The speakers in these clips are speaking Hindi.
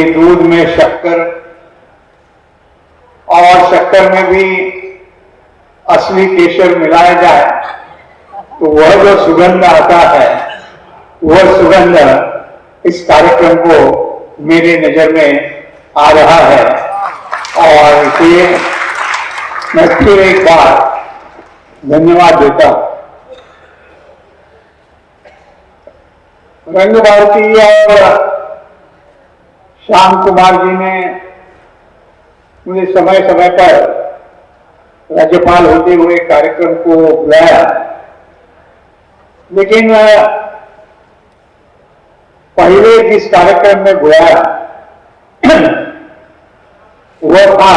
दूध में शक्कर और शक्कर में भी असली केसर मिलाया जाए तो वह जो सुगंध आता है, वह सुगंध इस कार्यक्रम को मेरे नजर में आ रहा है। और इसलिए मैं फिर एक बार धन्यवाद देता हूं। रंग भारती और श्याम कुमार जी ने मुझे समय समय पर राज्यपाल होते हुए कार्यक्रम को बुलाया, लेकिन पहले जिस कार्यक्रम में बुलाया वह था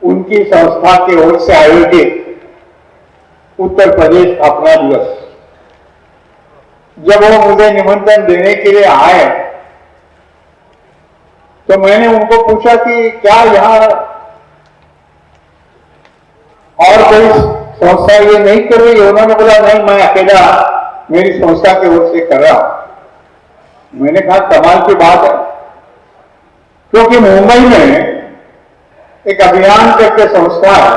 उनकी संस्था की ओर से आयोजित उत्तर प्रदेश स्थापना दिवस। जब वो मुझे निमंत्रण देने के लिए आए तो मैंने उनको पूछा कि क्या यहां और कोई संस्था ये नहीं कर रही है? उन्होंने बोला नहीं, मैं अकेला मेरी संस्था की ओर से कर रहा हूं। मैंने कहा कमाल की बात है, क्योंकि मुंबई में एक अभियान करके संस्था है,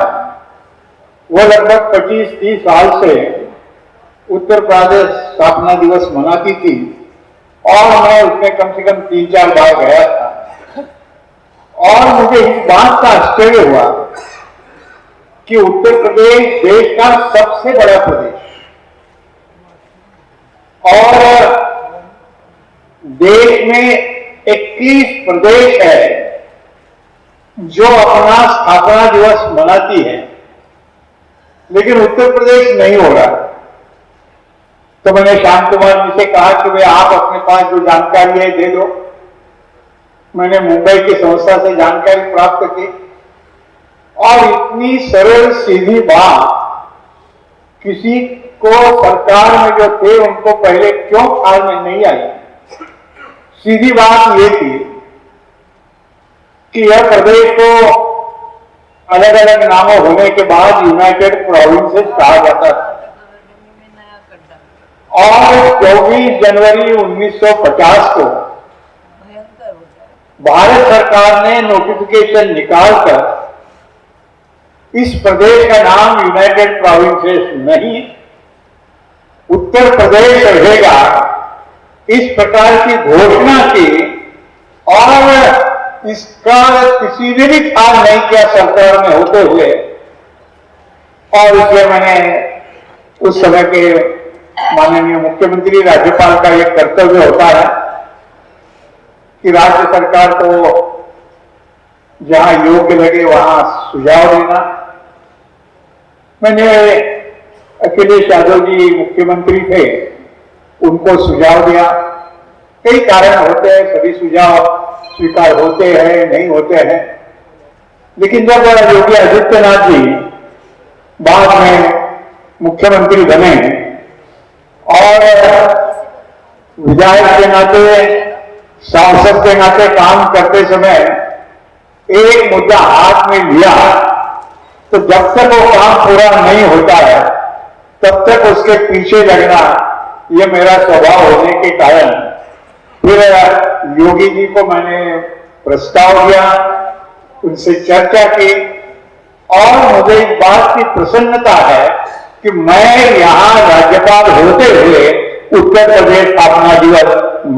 वो लगभग 25-30 साल से उत्तर प्रदेश स्थापना दिवस मनाती थी और मैं उसमें कम से कम 3-4 बार गया था। और मुझे इस बात का आश्चर्य हुआ कि उत्तर प्रदेश देश का सबसे बड़ा प्रदेश और देश में 21 प्रदेश है जो अपना स्थापना दिवस मनाती है, लेकिन उत्तर प्रदेश नहीं हो रहा। तो मैंने श्याम कुमार जी से कहा कि वे आप अपने पास जो जानकारी है दे दो। मैंने मुंबई की संस्था से जानकारी प्राप्त की और इतनी सरल सीधी बात किसी को सरकार में जो थे उनको पहले क्यों ख्याल में नहीं आई। सीधी बात ये थी कि यह प्रदेश को अलग अलग नामों होने के बाद यूनाइटेड प्रोविंसेस कहा जाता था और 24 जनवरी 1950 को भारत सरकार ने नोटिफिकेशन निकालकर इस प्रदेश का नाम यूनाइटेड प्रोविंसेस नहीं, उत्तर प्रदेश रहेगा, इस प्रकार की घोषणा की और इसका किसी ने भी ख्याल नहीं किया सरकार में होते हुए। और इसलिए मैंने उस समय के माननीय मुख्यमंत्री राज्यपाल का एक कर्तव्य होता है कि राज्य सरकार को जहां योग्य लगे वहां सुझाव देना। मैंने अखिलेश यादव जी मुख्यमंत्री थे, उनको सुझाव दिया। कई कारण होते हैं, सभी सुझाव स्वीकार होते हैं नहीं होते हैं, लेकिन जब योगी आदित्यनाथ जी बाद में मुख्यमंत्री बने और विधायक के नाते सांसद के नाते काम करते समय एक मुद्दा हाथ में लिया तो जब तक वो काम पूरा नहीं होता है तब तक उसके पीछे लगना ये मेरा स्वभाव होने के कारण फिर योगी जी को मैंने प्रस्ताव दिया, उनसे चर्चा की और मुझे इस बात की प्रसन्नता है कि मैं यहां राज्यपाल होते हुए उत्तर प्रदेश स्थापना दिवस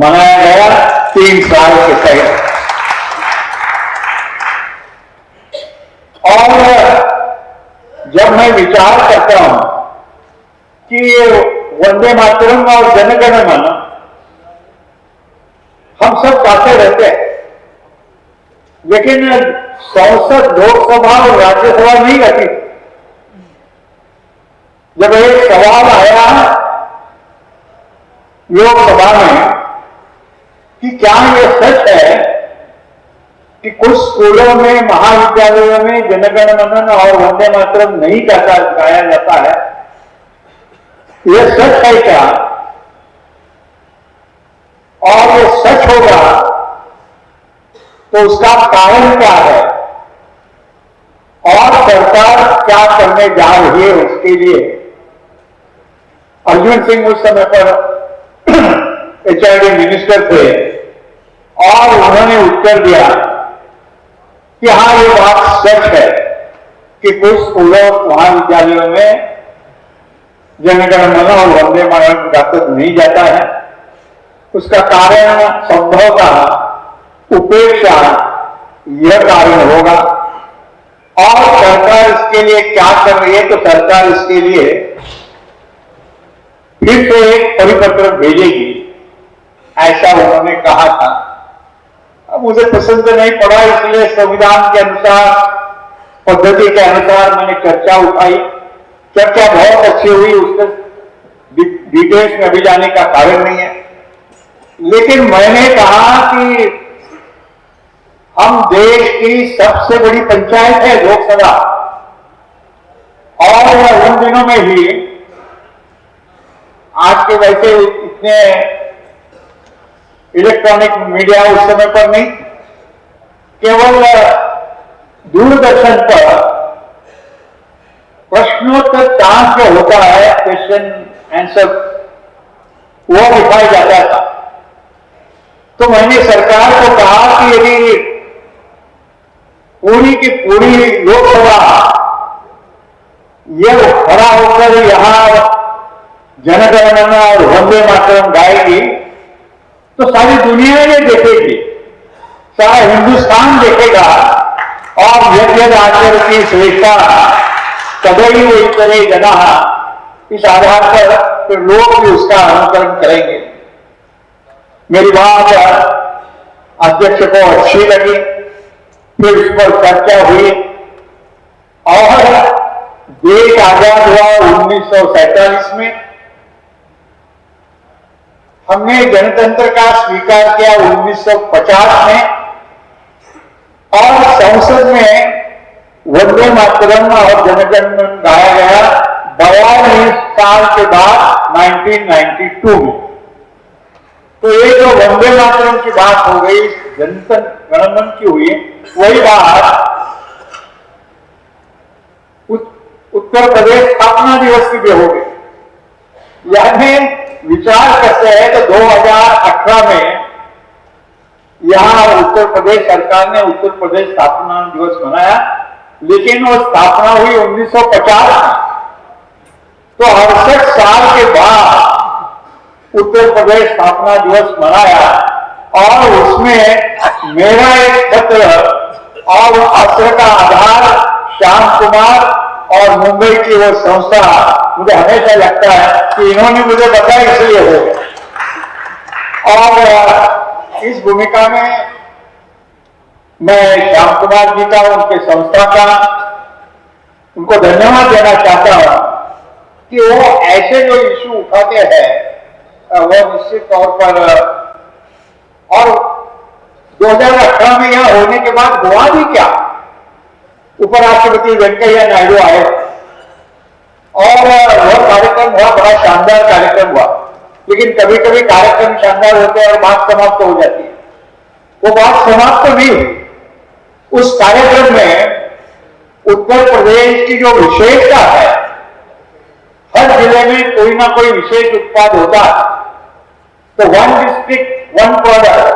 मनाया गया 3 साल के तहत। और जब मैं विचार करता हूं कि वंदे मातरम और जनगण मन हम सब गाते रहते हैं, लेकिन संसद, लोकसभा और राज्यसभा नहीं गाती। जब एक सवाल आया लोकसभा में कि क्या यह सच है कि कुछ स्कूलों में, महाविद्यालयों में जनगण मन और वंदे मातरम नहीं गाया जाता है, यह सच है क्या? और ये सच होगा तो उसका कारण क्या है और सरकार क्या करने जा रही है उसके लिए। अर्जुन सिंह उस समय पर HRD मिनिस्टर थे और उन्होंने उत्तर दिया कि हाँ, ये बात सच है कि कुछ स्कूलों महाविद्यालयों में जनगण मन और वंदे मातरम गाकर नहीं जाता है। उसका कारण संभवतः उपेक्षा यह कारण होगा, और सरकार इसके लिए क्या कर रही है, तो सरकार इसके लिए फिर से एक परिपत्र भेजेगी, ऐसा उन्होंने कहा था। अब मुझे पसंद नहीं पड़ा, इसलिए संविधान के अनुसार, पद्धति के अनुसार मैंने चर्चा उठाई। चर्चा बहुत अच्छी हुई, उसके डिटेल्स में अभी जाने का कारण नहीं है। लेकिन मैंने कहा कि हम देश की सबसे बड़ी पंचायत है लोकसभा, और उन दिनों में ही, आज के वैसे इतने इलेक्ट्रॉनिक मीडिया उस समय पर नहीं, केवल दूरदर्शन पर प्रश्नोत्तर टास्क जो होता है, क्वेश्चन आंसर, वो दिखाया जाता था। तो मैंने सरकार को कहा कि यदि पूरी की पूरी लोकसभा यह खड़ा होकर यहां जनगणमन और वंदे मातरम गाएगी, तो सारी दुनिया ये देखेगी, सारा हिंदुस्तान देखेगा, और यज्ञ आचरण श्रेष्ठता तदैव इतरे जना, इस आधार पर फिर लोग भी उसका अनुकरण करेंगे। मेरी बात अध्यक्ष को अच्छी लगी, फिर उस पर चर्चा हुई, और देश आजाद हुआ 1947 में। हमने गणतंत्र का स्वीकार किया 1950 में, और संसद में वंदे मातरम और जनगण मन गाया गया 42 साल के बाद 1992 में। तो ये जो वंदे मातरम की बात हो गई, जनगणमन की हुई, वही बात उत्तर प्रदेश स्थापना दिवस की भी हो गई। यानी विचार करते हैं तो 2018 में यहां उत्तर प्रदेश सरकार ने उत्तर प्रदेश स्थापना दिवस मनाया, लेकिन वो स्थापना हुई 1950 में। तो 68 साल के बाद उत्तर प्रदेश स्थापना दिवस मनाया, और उसमें मेरा एक पत्र और पत्र का आधार श्याम कुमार और मुंबई की वो संस्था, मुझे हमेशा लगता है कि इन्होंने मुझे बताया, इसलिए हो गया। और इस भूमिका में मैं श्याम कुमार जी का, उनके संस्था का, उनको धन्यवाद देना चाहता हूं कि वो ऐसे जो इश्यू उठाते हैं वो निश्चित तौर पर, और 2018 में यह होने के बाद हुआ भी क्या, उपराष्ट्रपति वेंकैया नायडू आए, और वह कार्यक्रम हुआ, बड़ा शानदार कार्यक्रम हुआ। लेकिन कभी कभी कार्यक्रम शानदार होते हैं और बात समाप्त हो जाती है। वो बात समाप्त नहीं हुई। उस कार्यक्रम में उत्तर प्रदेश की जो विशेषता है, हर जिले में कोई ना कोई विशेष उत्पाद होता है। तो वन डिस्ट्रिक्ट वन प्रोडक्ट,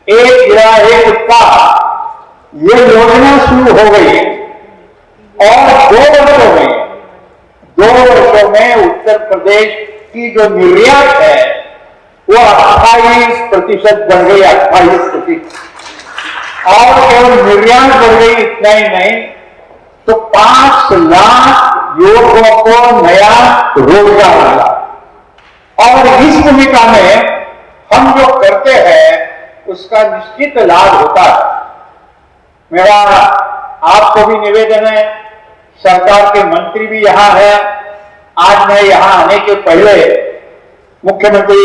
एक जिला एक उत्पाद, ये योजना शुरू हो गई, और 2 वर्ष हो गई। 2 वर्षों में उत्तर प्रदेश की जो निर्यात है वो 28% बढ़ गई, 28%। और केवल निर्यात बढ़ गई, इतना ही नहीं, तो 5 लाख युवकों को नया रोजगार मिला। और इस भूमिका में हम जो करते हैं उसका निश्चित लाभ होता है। मेरा आपको भी निवेदन है, सरकार के मंत्री भी यहां है। आज मैं यहां आने के पहले मुख्यमंत्री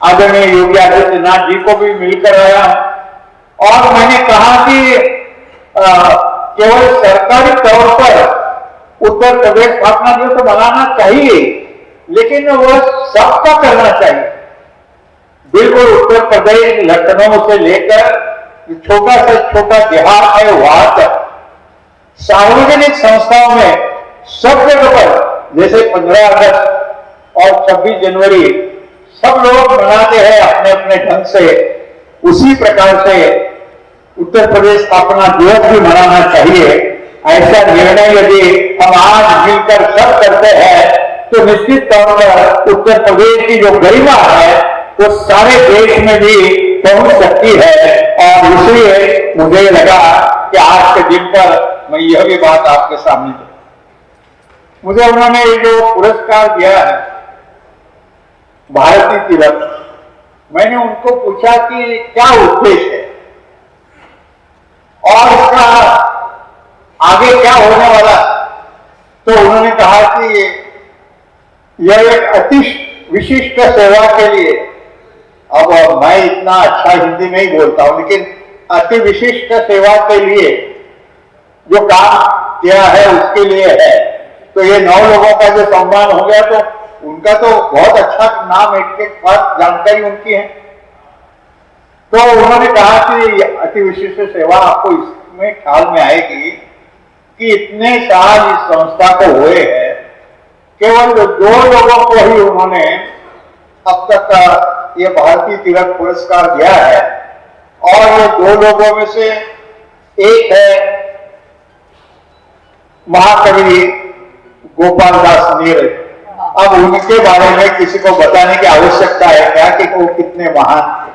आदरणीय योगी आदित्यनाथ जी को भी मिलकर आया हूं, और मैंने कहा कि केवल सरकारी तौर पर उत्तर प्रदेश स्थापना दिवस तो मनाना चाहिए, लेकिन वो सबका करना चाहिए। बिल्कुल उत्तर प्रदेश लखनऊ से लेकर छोटा से छोटा देहात है वहां तक सार्वजनिक संस्थाओं में सब जगह पर, जैसे 15 अगस्त और 26 जनवरी सब लोग मनाते हैं अपने अपने ढंग से। उसी प्रकार से उत्तर प्रदेश स्थापना दिवस भी मनाना चाहिए। ऐसा निर्णय यदि हम आज मिलकर सब करते हैं तो निश्चित तौर पर उत्तर प्रदेश की जो गरिमा है वो सारे देश में भी पहुंच सकती है। और इसलिए मुझे लगा कि आज के दिन पर मैं यह भी बात आपके सामने दूं। मुझे उन्होंने जो पुरस्कार दिया है भारती तिलक, मैंने उनको पूछा कि क्या उद्देश्य है और इसका आगे क्या होने वाला। तो उन्होंने कहा कि यह एक अति विशिष्ट सेवा के लिए, अब मैं इतना अच्छा हिंदी नहीं बोलता हूं, लेकिन अति विशिष्ट सेवा के लिए जो काम किया है उसके लिए है। तो ये 9 लोगों का जो सम्मान हो गया तो उनका तो बहुत अच्छा नाम, एक बात जानकारी उनकी है। तो उन्होंने कहा कि अति विशिष्ट सेवा आपको इसमें ख्याल में आएगी कि इतने साल इस संस्था को हुए हैं, केवल 2 लोगों को ही उन्होंने अब तक ये भारतीय तिलक पुरस्कार दिया है। और ये 2 लोगों में से एक है महाकवि गोपाल दास नीरज। अब उनके बारे में किसी को बताने की आवश्यकता है क्या कि वो कितने महान थे।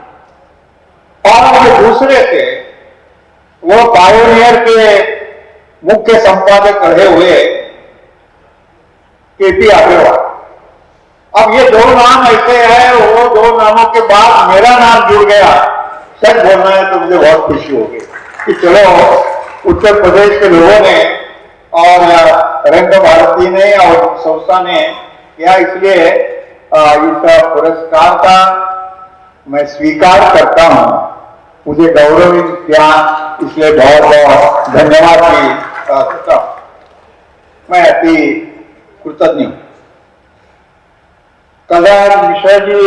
और जो दूसरे थे वो पायोनियर के मुख्य संपादक रहे हुए केपी अग्रवाल। अब ये 2 नाम ऐसे हैं, वो 2 नामों के बाद मेरा नाम जुड़ गया। सच बोलना है तो मुझे बहुत खुशी होगी कि चलो उत्तर प्रदेश के लोगों ने और रंग भारती ने और संस्था ने किया, इसलिए इस पुरस्कार का मैं स्वीकार करता हूं। मुझे गौरवित किया, इसलिए बहुत बहुत धन्यवाद की मैं अति कृतज्ञ हूं। कल्याण मिश्रा जी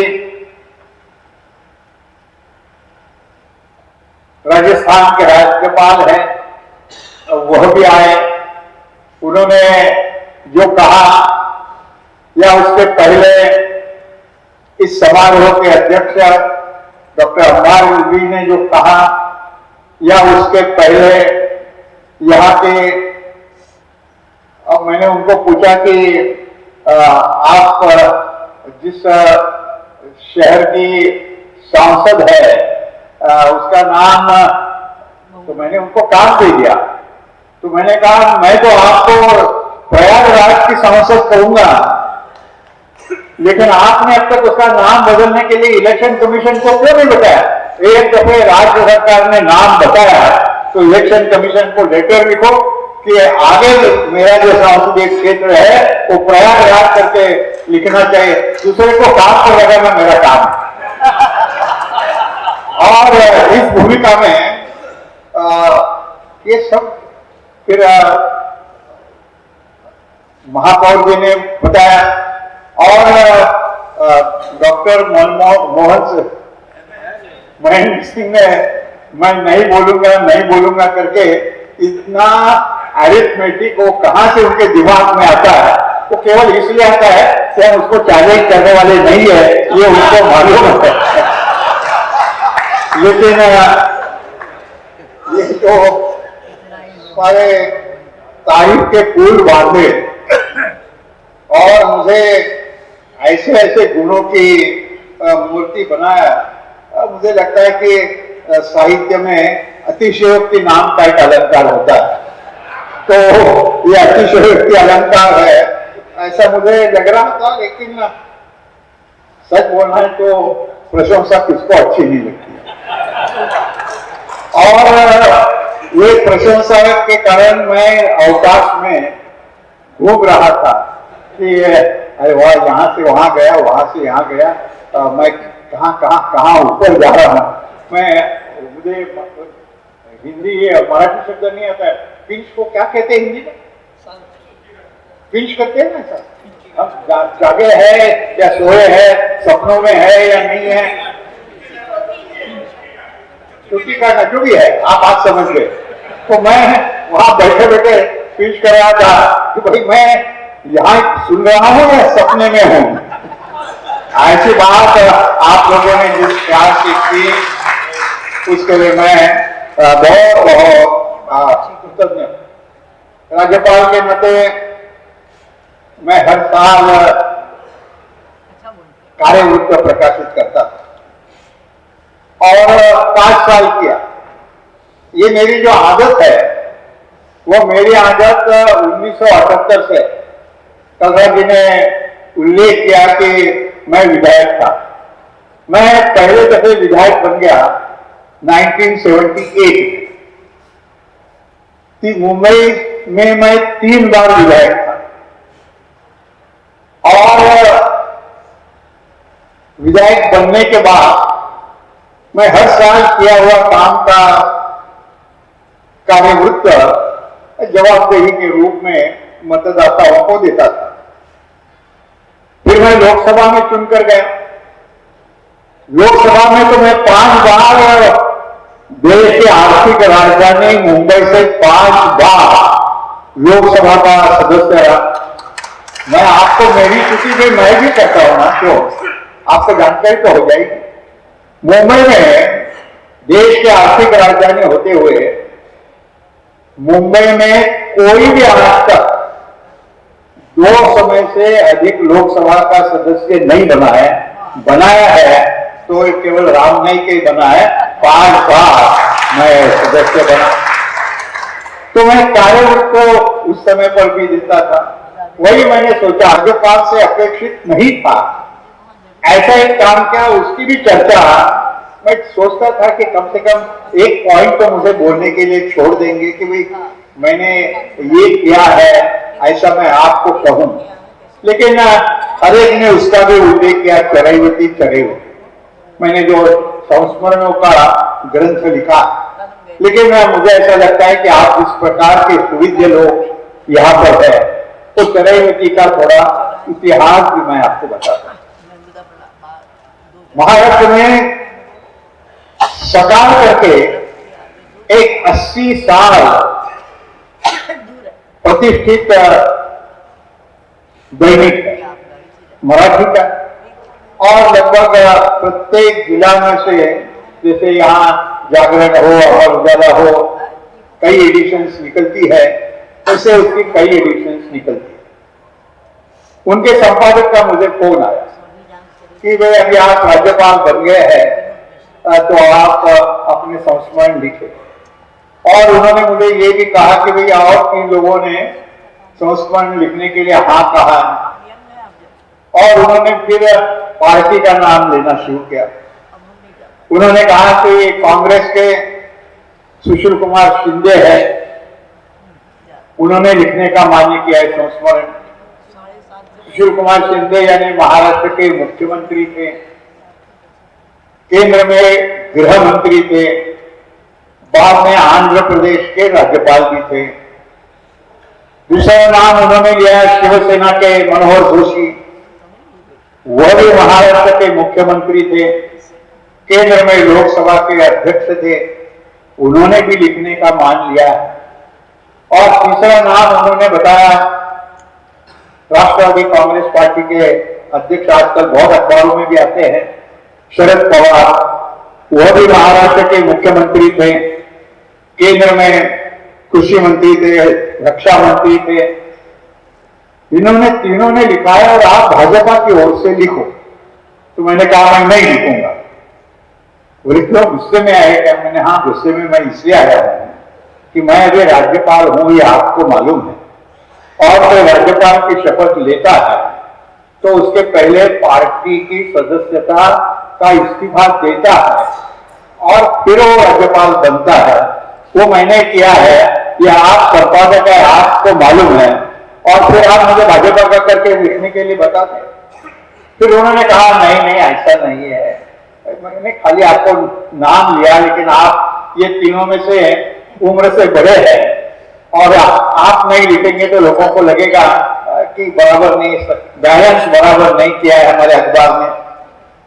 राजस्थान के राज्यपाल हैं, वह भी आए। उन्होंने जो कहा या उसके पहले इस समारोह के अध्यक्ष डॉक्टर अम्बार जी ने जो कहा या उसके पहले यहाँ के, अब मैंने उनको पूछा कि आप जिस शहर की सांसद है उसका नाम, तो मैंने उनको काम दे दिया। तो मैंने कहा मैं तो आपको प्रयागराज की सांसद कहूंगा, लेकिन आपने अब तक उसका नाम बदलने के लिए इलेक्शन कमीशन को क्यों नहीं बताया। एक दफे राज्य सरकार ने नाम बताया तो इलेक्शन कमीशन को लेटर लिखो कि आगे मेरा जो संसदीय क्षेत्र है वो प्रयागराज करके लिखना चाहिए। दूसरे को काम पर लगाना मेरा काम है। और इस भूमिका में ये सब फिर महापौर जी ने बताया और डॉक्टर महेंद्र सिंह ने मैं नहीं बोलूंगा करके इतना अरिथमेटिक वो कहां से उनके दिमाग में आता है, वो केवल इसलिए आता है कि हम उसको चैलेंज करने वाले नहीं है, ये उनको मालूम है। लेकिन ये जो सारे तारीफ के पुल बांधे और मुझे ऐसे ऐसे गुणों की मूर्ति बनाया, मुझे लगता है कि साहित्य में अतिशयोक्ति नाम का एक अलंकार होता है। तो ये अतिशयोक्ति अलंकार है ऐसा मुझे लग रहा था, लेकिन सच बोलना है तो प्रशंसा किसको अच्छी नहीं लगती। और ये प्रशंसा के कारण मैं अवकाश में घूम रहा था कि अरे वाह, यहाँ से वहां गया, वहां से यहाँ गया, मैं कहाँ ऊपर जा रहा हूँ। मुझे हिंदी ये मराठी शब्द नहीं आता है। पिंच को क्या कहते हैं हिंदी में? पिंच करते हैं ना सर, हम जागे है या सोए है, सपनों में है या नहीं है, छुट्टी का जो भी है आप बात समझ गए। तो मैं वहां बैठे बैठे पिंच कर रहा था कि भाई मैं यहाँ सुन रहा हूँ या सपने में हूँ। ऐसी बात आप लोगों ने जिस प्यार से की इसके लिए मैं बहुत बहुत कृतज्ञ। राज्यपाल के नाते मैं हर साल कार्यवृत्त प्रकाशित करता था और 5 साल किया। ये मेरी जो आदत है वो मेरी आदत 1978 से, कलरा जी ने उल्लेख किया कि मैं विधायक था। मैं पहले दफे विधायक बन गया 1978। मुंबई में मैं 3 बार विधायक था और विधायक बनने के बाद मैं हर साल किया हुआ काम का कार्यवृत्त जवाबदेही के रूप में मतदाताओं को देता था। फिर मैं लोकसभा में चुनकर गया। लोकसभा में तो मैं 5 बार देश की आर्थिक राजधानी मुंबई से 5 बार लोकसभा का सदस्य रहा। मैं आपको मेरी चुकी भी मैं भी कहता हूं ना, क्यों आपको जानकारी तो हो जाएगी। मुंबई में देश की आर्थिक राजधानी होते हुए मुंबई में कोई भी आज तक 2 समय से अधिक लोकसभा का सदस्य नहीं बना है। बनाया है तो केवल राम नाईक ही बना है। 5 बार मैं सदस्य बना। तो मैं कार्यवृत्त को उस समय पर भी देता था। वही मैंने सोचा, राज्यपाल से अपेक्षित नहीं था ऐसा एक काम क्या, उसकी भी चर्चा मैं सोचता था कि कम से कम एक पॉइंट तो मुझे बोलने के लिए छोड़ देंगे कि भाई मैंने ये किया है, ऐसा मैं आपको कहूं। लेकिन हर एक ने उसका भी उल्लेख किया, चरैवती चरैवती। मैंने जो संस्मरणों का ग्रंथ लिखा, लेकिन मुझे ऐसा लगता है कि आप इस प्रकार के सुविद्य लोग यहाँ पर है, तो चरैवती का थोड़ा इतिहास भी मैं आपको बताता हूँ। महाराष्ट्र में सकाल करके एक 80 साल प्रतिष्ठित दैनिक है मराठी का, और लगभग प्रत्येक जिला में से, जैसे यहाँ जागरण हो, अमर उजाला हो, कई एडिशंस निकलती है, ऐसे उसकी कई एडिशंस निकलती है। उनके संपादक का मुझे फोन आया कि भाई अभी आप राज्यपाल बन गए हैं तो आप अपने संस्मरण लिखे। और उन्होंने मुझे ये भी कहा कि भाई और 3 लोगों ने संस्मरण लिखने के लिए हाँ कहा। और उन्होंने फिर पार्टी का नाम लेना शुरू किया। उन्होंने कहा कि कांग्रेस के सुशील कुमार शिंदे है, उन्होंने लिखने का मान्य किया है संस्मरण। सुशील कुमार शिंदे यानी महाराष्ट्र के मुख्यमंत्री थे, केंद्र में गृह मंत्री थे, बाद में आंध्र प्रदेश के राज्यपाल भी थे। दूसरा नाम उन्होंने लिया शिवसेना के मनोहर जोशी, वह भी महाराष्ट्र के मुख्यमंत्री थे, केंद्र में लोकसभा के अध्यक्ष थे, उन्होंने भी लिखने का मान लिया। और तीसरा नाम उन्होंने बताया राष्ट्रवादी कांग्रेस पार्टी के अध्यक्ष, आजकल बहुत अखबारों में भी आते हैं, शरद पवार, वह भी महाराष्ट्र के मुख्यमंत्री थे, केंद्र में कृषि मंत्री थे, रक्षा मंत्री थे। इन्होंने तीनों ने लिखा है और आप भाजपा की ओर से लिखो। तो मैंने कहा मैं नहीं लिखूंगा। बोले क्यों, गुस्से में आए क्या? मैंने हाँ, गुस्से में मैं इसलिए आया हूं कि मैं अभी राज्यपाल हूं, ये आपको मालूम है, और कोई राज्यपाल की शपथ लेता है तो उसके पहले पार्टी की सदस्यता का इस्तीफा देता है और फिर वो राज्यपाल बनता है। वो मैंने किया है, ये आप संपादक है, आपको मालूम है, और फिर आप मुझे भाजपा का करके लिखने के लिए बताते। फिर उन्होंने कहा नहीं नहीं ऐसा नहीं है, मैंने खाली आपको नाम लिया, लेकिन आप ये तीनों में से उम्र से बड़े हैं और आप नहीं लिखेंगे तो लोगों को लगेगा कि बराबर नहीं, बैलेंस बराबर नहीं किया है हमारे अखबार में।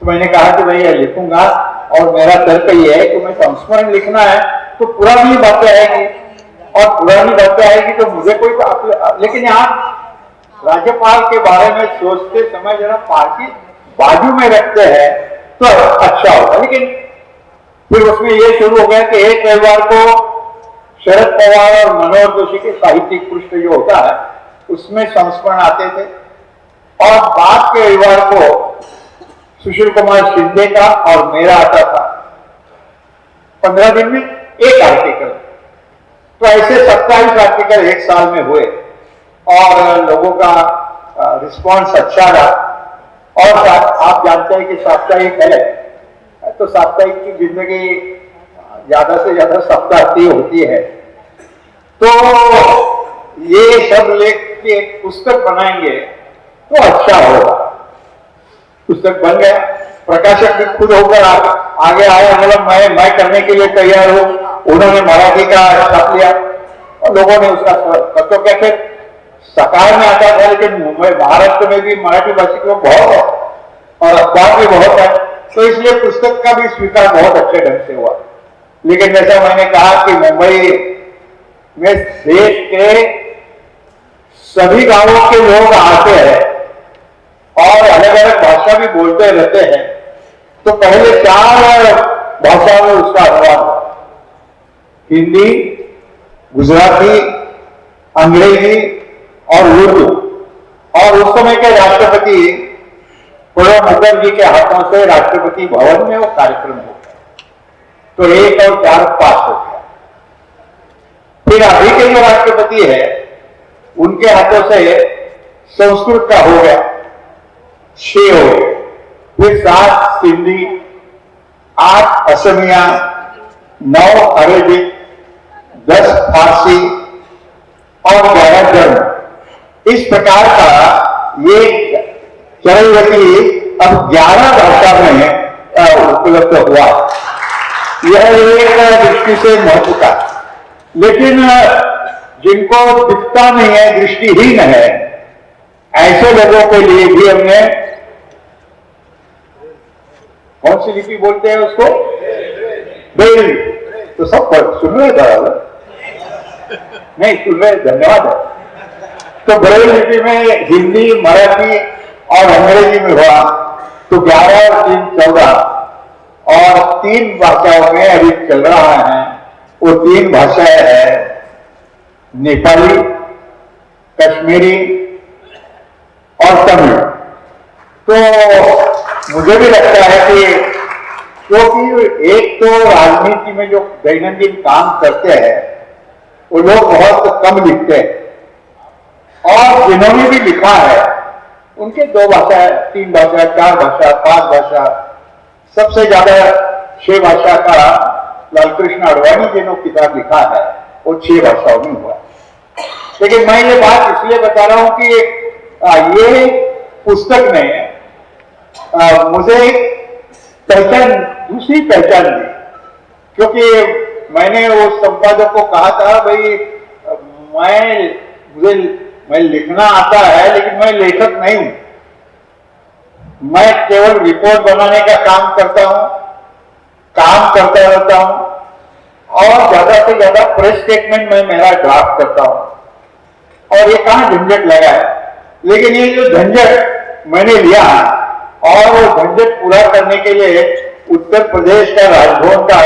तो मैंने कहा कि भैया लिखूंगा, और मेरा तर्क ये है कि मैं संस्मरण लिखना है तो पुरानी बातें आएगी, और पुरानी बातें आएगी तो मुझे कोई, लेकिन आप राज्यपाल के बारे में सोचते समय जरा पार्टी बाजू में रखते हैं तो अच्छा होगा। लेकिन फिर उसमें यह शुरू हो गया कि एक रविवार को शरद पवार और मनोहर जोशी के साहित्यिक पृष्ठ जो होता है उसमें संस्मरण आते थे, और बाद के रविवार को सुशील कुमार शिंदे का और मेरा आता था। 15 दिन में एक आर्टिकल, तो ऐसे 27 आर्टिकल एक साल में हुए और लोगों का रिस्पांस अच्छा रहा। और आप जानते हैं कि साप्ताहिक है तो साप्ताहिक की जिंदगी ज्यादा से ज्यादा सप्ताह होती है, तो ये सब लेख के एक पुस्तक बनाएंगे तो अच्छा होगा। पुस्तक बन गया, प्रकाशक भी खुद होकर आगे आया, मतलब मैं करने के लिए तैयार हूं। उन्होंने मराठी का छाप लिया और लोगों ने उसका तो क्या फिर सकार में आता था, लेकिन मुंबई महाराष्ट्र में भी मराठी भाषी लोग बहुत है और अखबार भी बहुत है, तो इसलिए पुस्तक का भी स्वीकार बहुत अच्छे ढंग से हुआ। लेकिन जैसा मैंने कहा कि मुंबई में देश के सभी गांवों के लोग आते हैं और अलग अलग भाषा भी बोलते रहते हैं, तो पहले 4 भाषाओं में उसका अनुवाद हुआ, हिंदी, गुजराती, अंग्रेजी और उर्दू। और उस समय के राष्ट्रपति प्रणब मुखर्जी के हाथों से राष्ट्रपति भवन में वो कार्यक्रम हो गया, तो 1 और 4 पास हो गया। फिर अभी के जो राष्ट्रपति है उनके हाथों से संस्कृत का हो गया, 6 हो गए, फिर 7 सिंधी, 8 असमिया, 9 अरेबिक, 10 फारसी और 11 जर्मन। इस प्रकार का ये चरैवती अब 11 भाषा में उपलब्ध हुआ। यह एक दृष्टि से महत्व का, लेकिन जिनको दिखता नहीं है, दृष्टिहीन है, ऐसे लोगों के लिए भी हमने, कौन सी लिपि बोलते हैं उसको, ब्रेल, तो सब सुन रहे बराबर नहीं सुन रहे, धन्यवाद है। तो ब्रेल लिपि में हिंदी, मराठी और अंग्रेजी में हुआ, तो 11 और 3 14 और 3 भाषाओं में अभी चल रहा है। वो 3 भाषाएं हैं नेपाली, कश्मीरी और तमिल। तो मुझे भी लगता है कि क्योंकि एक तो राजनीति में जो दैनंदिन काम करते हैं वो लोग बहुत कम लिखते हैं, और जिन्होंने भी लिखा है उनके 2 भाषा, 3 भाषा, 4 भाषा, 5 भाषा, सबसे ज्यादा 6 भाषा का लालकृष्ण आडवाणी जिन्होंने किताब लिखा है वो 6 भाषाओं में हुआ। लेकिन मैं ये बात इसलिए बता रहा हूं कि ये पुस्तक ने मुझे पहचान, दूसरी पहचान दी, क्योंकि मैंने उस संपादक को कहा था, भाई मैं लिखना आता है लेकिन मैं लेखक नहीं हूं, मैं केवल रिपोर्ट बनाने का काम करता हूं, काम करता रहता हूं और ज्यादा से ज्यादा प्रेस स्टेटमेंट में मेरा ड्राफ्ट करता हूं, और ये कहां झंझट लगा है। लेकिन ये जो झंझट मैंने लिया और वो झंझट पूरा करने के लिए उत्तर प्रदेश का राजभवन का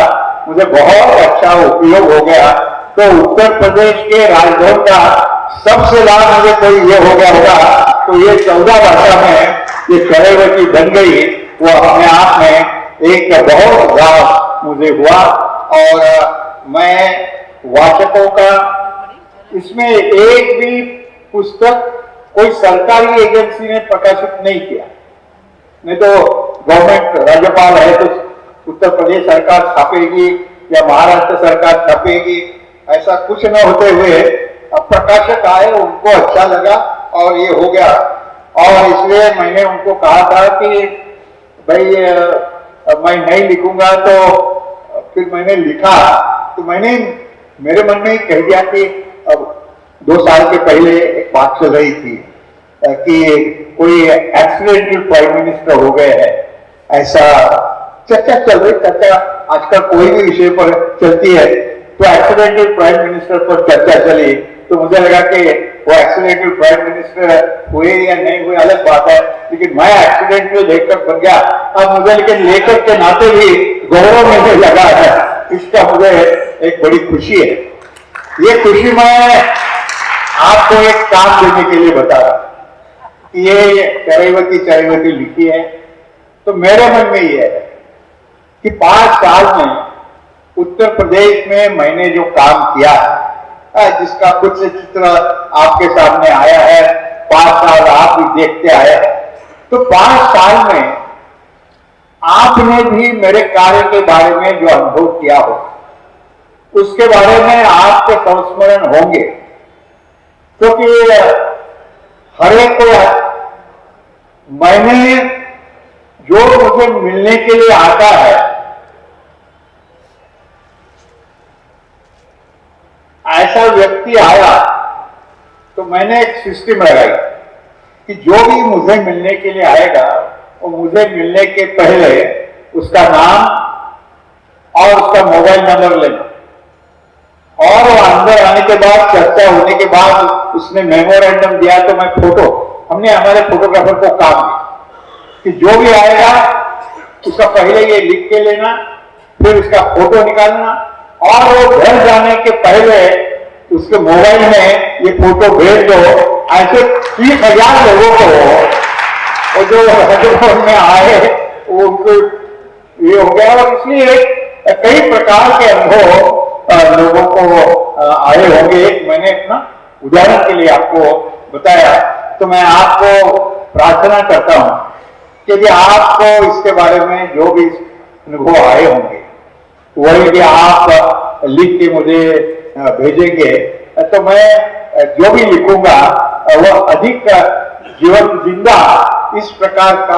मुझे बहुत अच्छा उपयोग हो गया। तो उत्तर प्रदेश के राजभवन का सबसे लाभ मुझे कोई ये हो गया होगा, तो ये 14 भाषा में ये चरैवती बन गई, वो अपने आप में एक बहुत लाभ मुझे हुआ। और मैं वाचकों का इसमें एक भी पुस्तक कोई सरकारी एजेंसी ने प्रकाशित नहीं किया, नहीं तो गवर्नमेंट, राज्यपाल है तो उत्तर प्रदेश सरकार छापेगी या महाराष्ट्र सरकार छापेगी, ऐसा कुछ न होते हुए अब प्रकाशक आए, उनको अच्छा लगा और ये हो गया। और इसलिए मैंने उनको कहा था कि भाई मैं नहीं लिखूंगा, तो फिर मैंने लिखा, तो मैंने मेरे मन में ही कह दिया कि अब 2 साल के पहले एक बात चल रही थी कि कोई एक्सीडेंटल प्राइम मिनिस्टर हो गए हैं, ऐसा चर्चा चल रही। चर्चा आजकल कोई भी विषय पर चलती है, तो एक्सीडेंटल प्राइम मिनिस्टर पर चर्चा चली, तो मुझे लगा कि वो एक्सीडेंटल प्राइम मिनिस्टर हुए या नहीं हुए अलग बात है, लेकिन मैं एक्सीडेंटल लेखक बन गया। अब मुझे लेकिन लेखक के नाते भी गौरव मिलने लगा है, इसका मुझे एक बड़ी खुशी है। ये खुशी मैं आपको एक काम देने के लिए बता रहा हूं। ये चरैवती लिखी है, तो मेरे मन में ये है कि 5 साल में उत्तर प्रदेश में मैंने जो काम किया है, जिसका कुछ चित्र आपके सामने आया है, 5 साल आप भी देखते आए हैं, तो 5 साल में आपने भी मेरे कार्य के बारे में जो अनुभव किया हो, उसके बारे में आपके संस्मरण होंगे, क्योंकि हर एक को मैंने जो मुझे मिलने के लिए आता है, ऐसा व्यक्ति आया तो मैंने एक सिस्टम लगाई कि जो भी मुझे मिलने के लिए आएगा, वो मुझे मिलने के पहले उसका नाम और उसका मोबाइल नंबर लेना, और वो अंदर आने के बाद, चर्चा होने के बाद उसने मेमोरेंडम दिया तो मैं फोटो, हमने हमारे फोटोग्राफर को काम दिया कि जो भी आएगा उसका पहले ये लिख के लेना, फिर उसका फोटो निकालना, और वो घर जाने के पहले उसके मोबाइल में ये फोटो भेज दो। ऐसे 30,000 लोगों को और जो हैदराबाद में आए उनको ये हो गया, और इसलिए कई प्रकार के अनुभव लोगों को आए होंगे। मैंने अपना उदाहरण के लिए आपको बताया, तो मैं आपको प्रार्थना करता हूं कि यदि आपको इसके बारे में जो भी अनुभव आए होंगे, वही भी आप लिख के मुझे भेजेंगे, तो मैं जो भी लिखूंगा वो अधिक जीवन जिंदा इस प्रकार का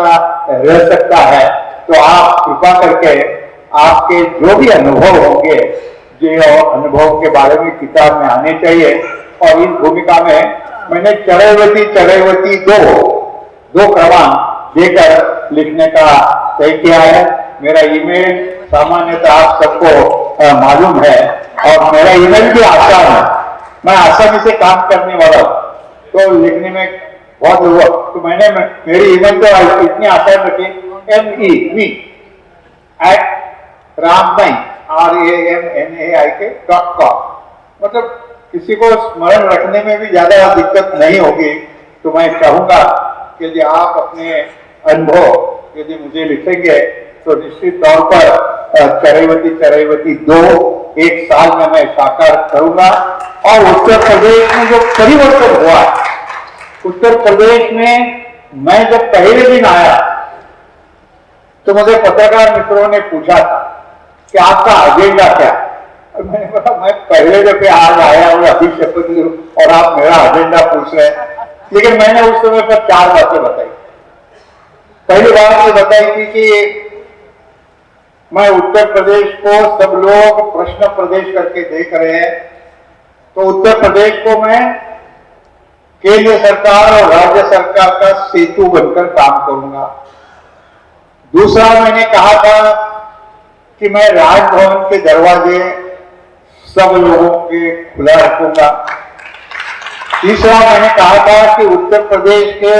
रह सकता है। तो आप कृपा करके आपके जो भी अनुभव होंगे, जो अनुभव के बारे में किताब में आने चाहिए, और इस भूमिका में मैंने चरैवती दो क्रमांक देकर लिखने का तय किया है। मेरा ईमेल सामान्यतः आप सबको मालूम है, और मेरा ईमेल भी आसान है, मैं आसानी से काम करने वाला हूं, तो लिखने में बहुत हुआ, तो मैंने मेरी ईमेल तो इतनी आसान रखी, me@ramnaik.com, मतलब किसी को स्मरण रखने में भी ज्यादा दिक्कत नहीं होगी। तो मैं चाहूंगा कि यदि आप अपने अनुभव यदि मुझे लिखेंगे, तो निश्चित तौर पर चरैवती 2 1 साल में मैं साकार करूंगा। और उत्तर प्रदेश में जो परिवर्तन हुआ, उत्तर प्रदेश में मैं जब पहले दिन आया तो मुझे पत्रकार मित्रों ने पूछा था कि आपका एजेंडा क्या है, और मैंने कहा मैं पहले दफे आज आया और अभी शपथ लूं और आप मेरा एजेंडा पूछ रहे हैं। लेकिन मैंने उस समय पर 4 बातें बताई। पहली बात ये बताई थी कि मैं उत्तर प्रदेश को, सब लोग प्रश्न प्रदेश करके देख रहे हैं, तो उत्तर प्रदेश को मैं केंद्र सरकार और राज्य सरकार का सेतु बनकर काम करूंगा। दूसरा, मैंने कहा था कि मैं राजभवन के दरवाजे सब लोगों के खुला रखूंगा। तीसरा, मैंने कहा था कि उत्तर प्रदेश के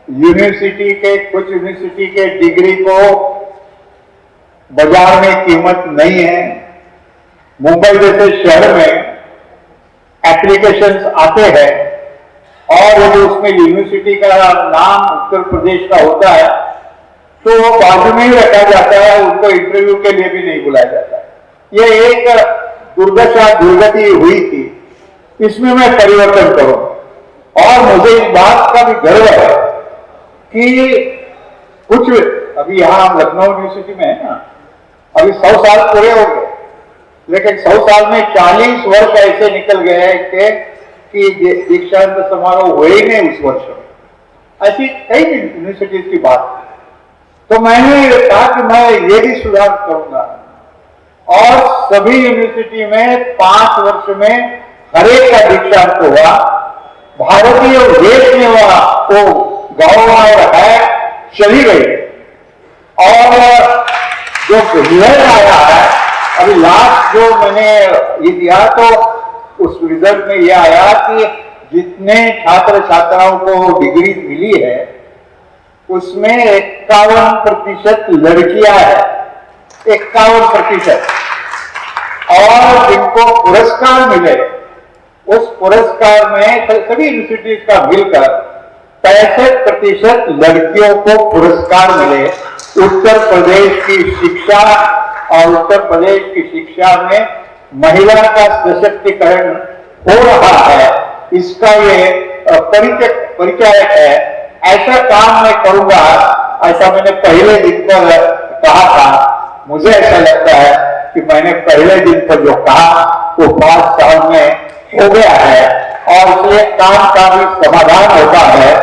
यूनिवर्सिटी के, कुछ यूनिवर्सिटी के डिग्री को बाजार में कीमत नहीं है। मुंबई जैसे शहर में एप्लीकेशंस आते हैं, और यदि उसमें यूनिवर्सिटी का नाम उत्तर प्रदेश का होता है तो वो बाजू में ही रखा जाता है, उनको इंटरव्यू के लिए भी नहीं बुलाया जाता है। ये एक दुर्गति हुई थी, इसमें मैं परिवर्तन करूं। और मुझे इस बात का भी गर्व है कि कुछ, अभी यहां लखनऊ यूनिवर्सिटी में है ना, अभी 100 साल पूरे हो गए, लेकिन 100 साल में 40 वर्ष ऐसे निकल गए कि दीक्षांत समारोह हुए ही नहीं उस वर्ष में। ऐसी कई यूनिवर्सिटीज की बात। तो मैंने कहा कि मैं ये भी सुधार करूंगा, और सभी यूनिवर्सिटी में 5 वर्ष में हर एक का दीक्षांत हुआ, भारतीय वेश में हुआ, वो गाँव और है चली गई। और जो रिजल्ट आया है, अभी लास्ट जो मैंने ये दिया, तो उस रिजल्ट में यह आया कि जितने छात्र छात्राओं को डिग्री मिली है, उसमें 51% लड़कियां हैं 51%। और जिनको पुरस्कार मिले उस पुरस्कार में सभी यूनिवर्सिटीज का मिलकर 65% लड़कियों को पुरस्कार मिले। उत्तर प्रदेश की शिक्षा और उत्तर प्रदेश की शिक्षा में महिला का सशक्तिकरण हो रहा है, इसका ये परिचय है। ऐसा काम मैं करूंगा, ऐसा मैंने पहले दिन पर कहा था। मुझे ऐसा लगता है कि मैंने पहले दिन पर जो कहा वो 5 साल में हो गया है, और इसलिए काम का भी समाधान होता है,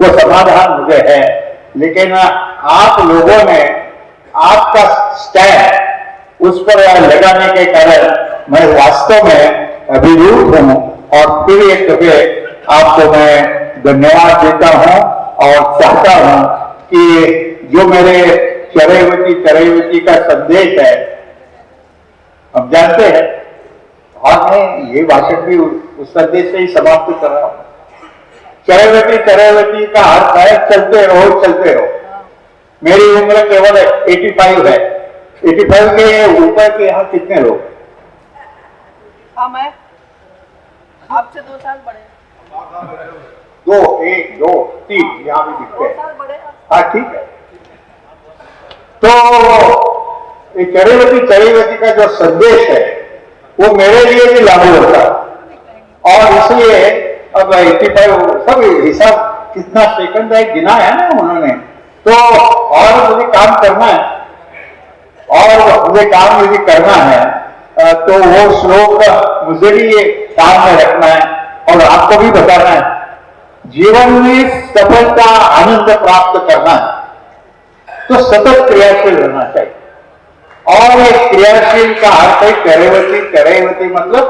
वो समाधान मुझे है। लेकिन आप लोगों ने आपका स्टैंड उस पर लगाने के कारण मैं वास्तव में अभिभूत हूं, और फिर एक दफे आपको मैं धन्यवाद देता हूं और चाहता हूं कि जो मेरे चरैवती का संदेश है, हम जानते हैं, और मैं ये भाषण भी उस संदेश से ही समाप्त कर रहा हूं। चरैवती का अर्थ है चलते रहो। मेरी उम्र केवल 85 है। 85 के ऊपर के यहाँ कितने लोग? मैं आपसे 2 साल बड़े। 2, 1, 2, 3 यहाँ भी दिखते हैं। हाँ, ठीक है। तो ये चरैवती का जो संदेश है वो मेरे लिए भी लागू होता है, और इसलिए अब 85 सब हिसाब कितना सेकंड है गिना है ना उन्होंने, तो और मुझे काम करना है, और मुझे काम यदि करना है तो वो श्लोक मुझे भी ये काम में रखना है और आपको भी बताना है। जीवन में सफलता आनंद प्राप्त करना है तो सतत क्रियाशील रहना चाहिए, और ये क्रियाशील का अर्थ है चरैवती मतलब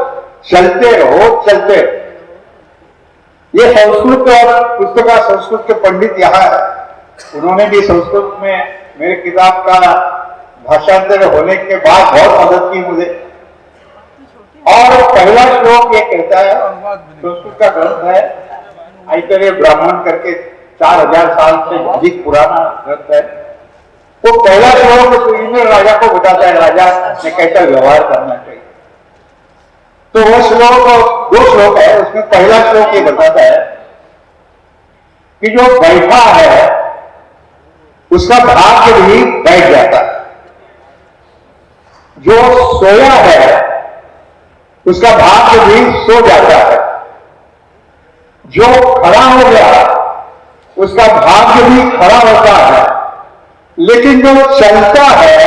चलते रहो। ये संस्कृत और पुस्तका संस्कृत के पंडित यहाँ है, उन्होंने भी संस्कृत में मेरे किताब का भाषांतर होने के बाद बहुत मदद की मुझे। और पहला श्लोक ये कहता है, संस्कृत का ग्रंथ है ऐतरेय ब्राह्मण करके 4000 साल से अधिक पुराना ग्रंथ है। वो पहला श्लोक इंद्र राजा को बताता है राजा ने कैसा व्यवहार करना चाहिए। तो वो श्लोक 2 श्लोक है, उसमें पहला श्लोक ये बताता है कि जो बैठा है उसका भाग्य भी बैठ जाता है, जो सोया है उसका भाग्य भी सो जाता है, जो खड़ा हो गया उसका भाग्य भी खड़ा होता है, लेकिन जो चलता है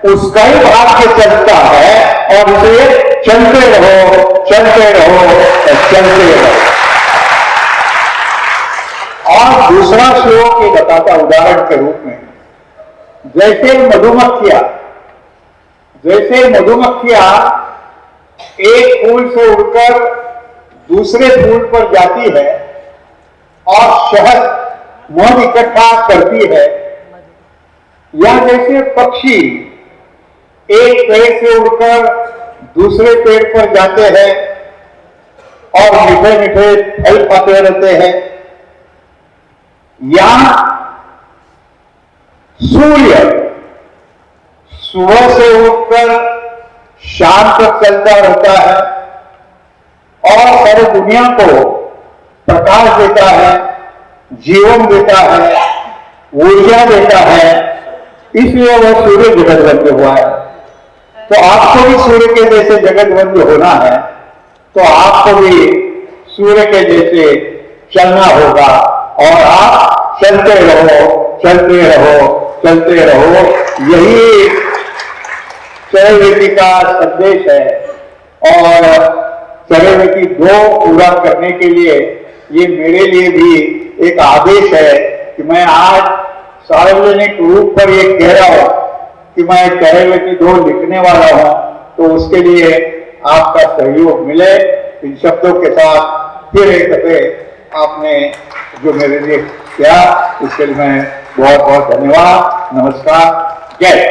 उसका ही भाग्य चलता है। और इसलिए चलते रहो। और दूसरा श्लोक ये बताता उदाहरण के रूप में, जैसे मधुमक्खियां एक फूल से उड़कर दूसरे फूल पर जाती है और शहद मध इकट्ठा करती है, या जैसे पक्षी एक पेड़ से उड़कर दूसरे पेड़ पर जाते हैं और मीठे मीठे फल खाते रहते हैं, या सूर्य सुबह से उठकर शाम तक चलता रहता है और सारी दुनिया को प्रकाश देता है, जीवन देता है, ऊर्जा देता है, इसलिए वह सूर्य जगतवंद्य हुआ है। तो आपको भी सूर्य के जैसे जगतवंद्य होना है, तो आपको भी सूर्य के जैसे चलना होगा, और आप चलते रहो। यही चरैवती का संदेश है। और चरैवती 2 पूरा करने के लिए ये मेरे लिए भी एक आदेश है कि मैं आज सार्वजनिक रूप पर ये कह रहा हूं कि मैं चरैवती 2 लिखने वाला हूं, तो उसके लिए आपका सहयोग मिले। इन शब्दों के साथ फिर एक दफे आपने जो मेरे लिए किया उसके लिए मैं बहुत बहुत धन्यवाद। नमस्कार, जय।